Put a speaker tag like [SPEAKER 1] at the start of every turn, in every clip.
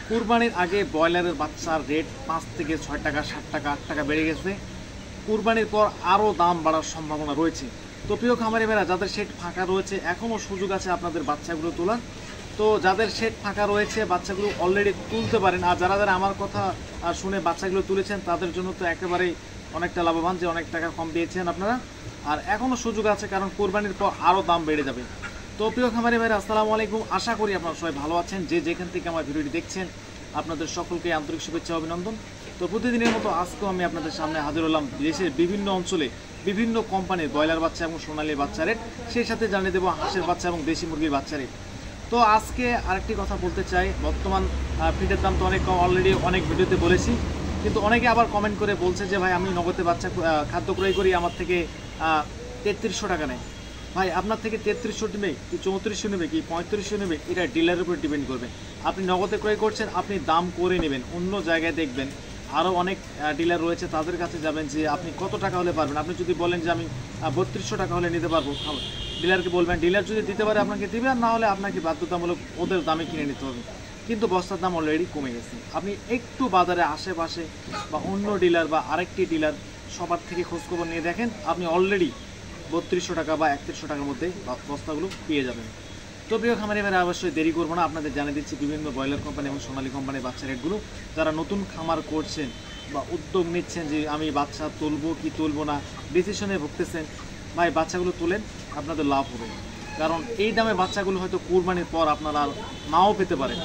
[SPEAKER 1] কুরবানির আগে ব্রয়লারের বাচ্চার রেট 5 থেকে 6 টাকা 7 টাকা 8 টাকা বেড়ে গেছে। কুরবানির পর আরও দাম বাড়ার সম্ভাবনা রয়েছে। তো প্রিয় খামারি ভাইরা, যাদের শেড ফাঁকা রয়েছে এখনও সুযোগ আছে আপনাদের বাচ্চাগুলো তোলার। তো যাদের শেড ফাঁকা রয়েছে বাচ্চাগুলো অলরেডি তুলতে পারেন। আর যারা যারা আমার কথা শুনে বাচ্চাগুলো তুলেছেন তাদের জন্য তো একেবারেই অনেকটা লাভবান, যে অনেক টাকা কম পেয়েছেন আপনারা। আর এখনও সুযোগ আছে, কারণ কুরবানির পর আরও দাম বেড়ে যাবে। তো প্রিয় খামারি ভাইরা, আসসালামু আলাইকুম। আশা করি আপনারা সবাই ভালো আছেন। যে যেখান থেকে আমার ভিডিওটি দেখছেন আপনাদের সকলকে আন্তরিক শুভেচ্ছা অভিনন্দন। তো প্রতিদিনের মতো আজকেও আমি আপনাদের সামনে হাজির হলাম দেশের বিভিন্ন অঞ্চলে বিভিন্ন কোম্পানির ব্রয়লার বাচ্চা এবং সোনালী বাচ্চা রেট, সেই সাথে জানিয়ে দেবো হাঁসের বাচ্চা এবং দেশি মুরগির বাচ্চা রেট। তো আজকে আরেকটি কথা বলতে চাই, বর্তমান ফিডের দাম তো অনেক কম, অলরেডি অনেক ভিডিওতে বলেছি। কিন্তু অনেকে আবার কমেন্ট করে বলছে যে ভাই আমি নগদে বাচ্চা খাদ্য ক্রয় করি, আমার থেকে 3300 টাকা নেয়। ভাই আপনার থেকে 3300 নেবে কি 3400 নেবে কি 3500 নেবে, এটা ডিলারের উপর ডিপেন্ড করবে। আপনি নগদে ক্রয় করছেন, আপনি দাম করে নেবেন। অন্য জায়গায় দেখবেন আরও অনেক ডিলার রয়েছে, তাদের কাছে যাবেন যে আপনি কত টাকা হলে পারবেন। আপনি যদি বলেন যে আমি 3200 টাকা হলে নিতে পারবো, ডিলারকে বলবেন, ডিলার যদি দিতে পারে আপনাকে দিবে, আর না হলে আপনাকে বাধ্যতামূলক ওদের দামে কিনে নিতে হবে। কিন্তু বস্তার দাম অলরেডি কমে গেছে। আপনি একটু বাজারে আশেপাশে বা অন্য ডিলার বা আরেকটি ডিলার সবার থেকে খোঁজখবর নিয়ে দেখেন, আপনি অলরেডি 3200 টাকা বা 3100 টাকার মধ্যে বস্তাগুলো পেয়ে যাবেন। তো প্রিয় খামারি ভাইরা, অবশ্যই দেরি করবো না, আপনাদের জানিয়ে দিচ্ছি বিভিন্ন ব্রয়লার কোম্পানি এবং সোনালী কোম্পানির বাচ্চা রেটগুলো। যারা নতুন খামার করছেন বা উদ্যোগ নিচ্ছেন যে আমি বাচ্চা তুলবো কি তুলবো না, ডিসিশনে ভুগতেছেন, ভাই বাচ্চাগুলো তুলেন, আপনাদের লাভ হবে। কারণ এই দামে বাচ্চাগুলো হয়তো কুরবানির পর আপনারা আর নাও পেতে পারেন।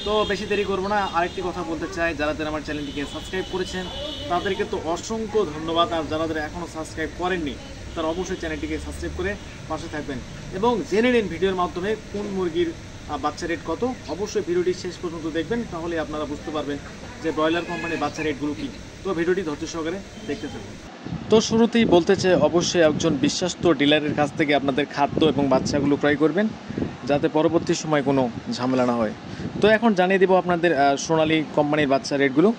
[SPEAKER 1] তো বেশি দেরি করবো না, আরেকটি কথা বলতে চাই, যারা যারা আমার চ্যানেলটিকে সাবস্ক্রাইব করেছেন তাদেরকে তো অসংখ্য ধন্যবাদ। আর যারা যারা এখনও সাবস্ক্রাইব করেননি তারা অবশ্যই চ্যানেলটিকে সাবস্ক্রাইব করে পাশে থাকবেন এবং জেনে নিন ভিডিওর মাধ্যমে কোন মুরগির বাচ্চা রেট কত। অবশ্যই ভিডিওটি শেষ পর্যন্ত দেখবেন, তাহলে আপনারা বুঝতে পারবেন যে ব্রয়লার কোম্পানির বাচ্চা রেটগুলো কী। তো ভিডিওটি ধৈর্য সহকারে দেখতে থাকুন। তো শুরুতেই বলতে চাই, অবশ্যই একজন বিশ্বস্ত ডিলারের কাছ থেকে আপনাদের খাদ্য এবং বাচ্চাগুলো ক্রয় করবেন, যাতে পরবর্তী সময় কোনো ঝামেলা না হয়। তো এখন জানিয়ে দেবো আপনাদের সোনালী কোম্পানির বাচ্চা রেটগুলো।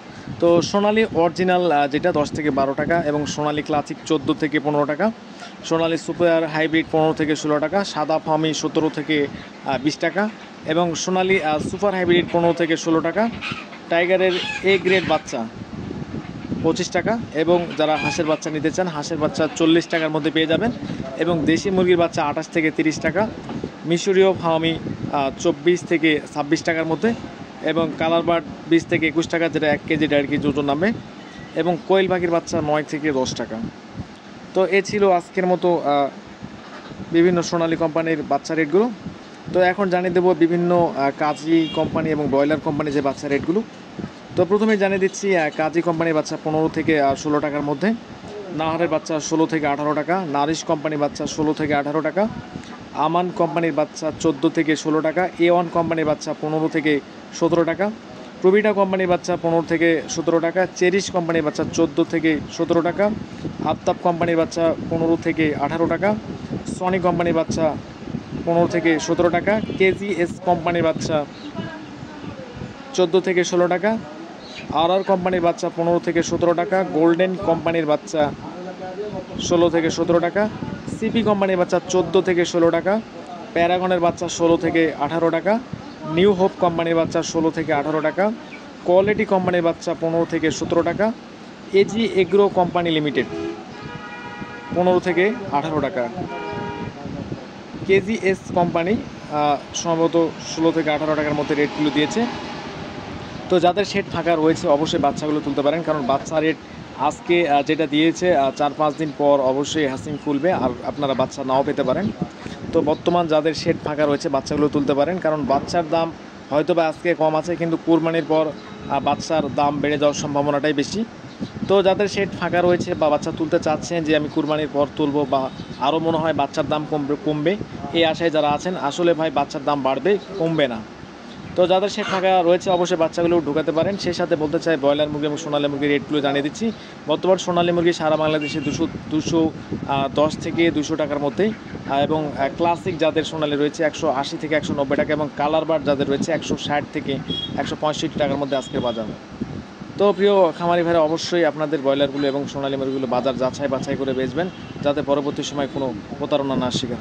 [SPEAKER 1] তো সোনালী অরিজিনাল যেটা 10 থেকে 12 টাকা, এবং সোনালী ক্লাসিক 14 থেকে 15 টাকা, সোনালী সুপার হাইব্রিড 15 থেকে 16 টাকা, সাদা ফার্মি 17 থেকে 20 টাকা, এবং সোনালী সুপার হাইব্রিড 15 থেকে 16 টাকা, টাইগারের এ গ্রেড বাচ্চা 25 টাকা, এবং যারা হাঁসের বাচ্চা নিতে চান হাঁসের বাচ্চা 40 টাকার মধ্যে পেয়ে যাবেন, এবং দেশি মুরগির বাচ্চা 28 থেকে 30 টাকা, মিশরীয় ফার্মি 24 থেকে 26 টাকার মধ্যে, এবং কালার বার্ড 20 থেকে 21 টাকা, যেটা 1 কেজি 1.5 কেজি ওজন নামে, এবং কোয়েল পাখির বাচ্চা 9 থেকে 10 টাকা। তো এ ছিল আজকের মতো বিভিন্ন সোনালী কোম্পানির বাচ্চা রেটগুলো। তো এখন জানিয়ে দেবো বিভিন্ন কাজী কোম্পানি এবং ব্রয়লার কোম্পানি যে বাচ্চা রেটগুলো। তো প্রথমে জানিয়ে দিচ্ছি কাজী কোম্পানির বাচ্চা 15 থেকে 16 টাকার মধ্যে, নাহারের বাচ্চা 16 থেকে 18 টাকা, নারিশ কোম্পানির বাচ্চা 16 থেকে 18 টাকা, আমান কোম্পানির বাচ্চা 14 থেকে 16 টাকা, A1 কোম্পানির বাচ্চা 15 থেকে 17 টাকা, প্রবিটা কোম্পানির বাচ্চা 15 থেকে 17 টাকা, চেরিশ কোম্পানির বাচ্চা 14 থেকে 17 টাকা, আফতাব কোম্পানির বাচ্চা 15 থেকে 18 টাকা, সনি কোম্পানির বাচ্চা 15 থেকে 17 টাকা, KGS কোম্পানির বাচ্চা 14 থেকে 16 টাকা, RR কোম্পানির বাচ্চা 15 থেকে 17 টাকা, গোল্ডেন কোম্পানির বাচ্চা 16 থেকে 17 টাকা, সিপি কোম্পানির বাচ্চা 14 থেকে 16 টাকা, প্যারাগনের বাচ্চা 16 থেকে 18 টাকা, নিউ হোপ কোম্পানির বাচ্চা 16 থেকে 18 টাকা, কোয়ালিটি কোম্পানির বাচ্চা 15 থেকে 17 টাকা, এজি এগ্রো কোম্পানি লিমিটেড 15 থেকে 18 টাকা, KGS কোম্পানি সম্ভবত 16 থেকে 18 টাকার মধ্যে রেটগুলো দিয়েছে। তো যাদের শেড ফাঁকা রয়েছে অবশ্যই বাচ্চাগুলো তুলতে পারেন, কারণ বাচ্চা রেট আজকে যেটা দিয়েছে 4-5 দিন পর অবশ্যই হ্যাসিং খুলবে, আর আপনারা বাচ্চা নাও পেতে পারেন। তো বর্তমান যাদের শেড ফাঁকা রয়েছে বাচ্চাগুলো তুলতে পারেন, কারণ বাচ্চার দাম হয়তো বা আজকে কম আছে, কিন্তু কুরবানির পর বাচ্চার দাম বেড়ে যাওয়ার সম্ভাবনাটাই বেশি। তো যাদের শেড ফাঁকা রয়েছে বা বাচ্চা তুলতে চাচ্ছেন যে আমি কুরবানির পর তুলবো, বা আরও মনে হয় বাচ্চার দাম কমবে এই আশায় যারা আছেন, আসলে ভাই বাচ্চার দাম বাড়বে, কমবে না। তো যাদের শেড ফাঁকা রয়েছে অবশ্যই বাচ্চাগুলো ঢুকাতে পারেন। সেই সাথে বলতে চাই ব্রয়লার মুরগি এবং সোনালী মুরগির রেটগুলো জানিয়ে দিচ্ছি। বর্তমান সোনালী মুরগি সারা বাংলাদেশে 210 থেকে 200 টাকার মধ্যেই, এবং ক্লাসিক যাদের সোনালী রয়েছে 180 থেকে 190 টাকা, এবং কালার বার্ড যাদের রয়েছে 160 থেকে 165 টাকার মধ্যে আজকের বাজার। তো প্রিয় খামারি ভাইরা, অবশ্যই আপনাদের ব্রয়লারগুলো এবং সোনালী মুরগিগুলো বাজার যাচাই বাছাই করে বেচবেন, যাতে পরবর্তী সময় কোনো প্রতারণা না শিকার।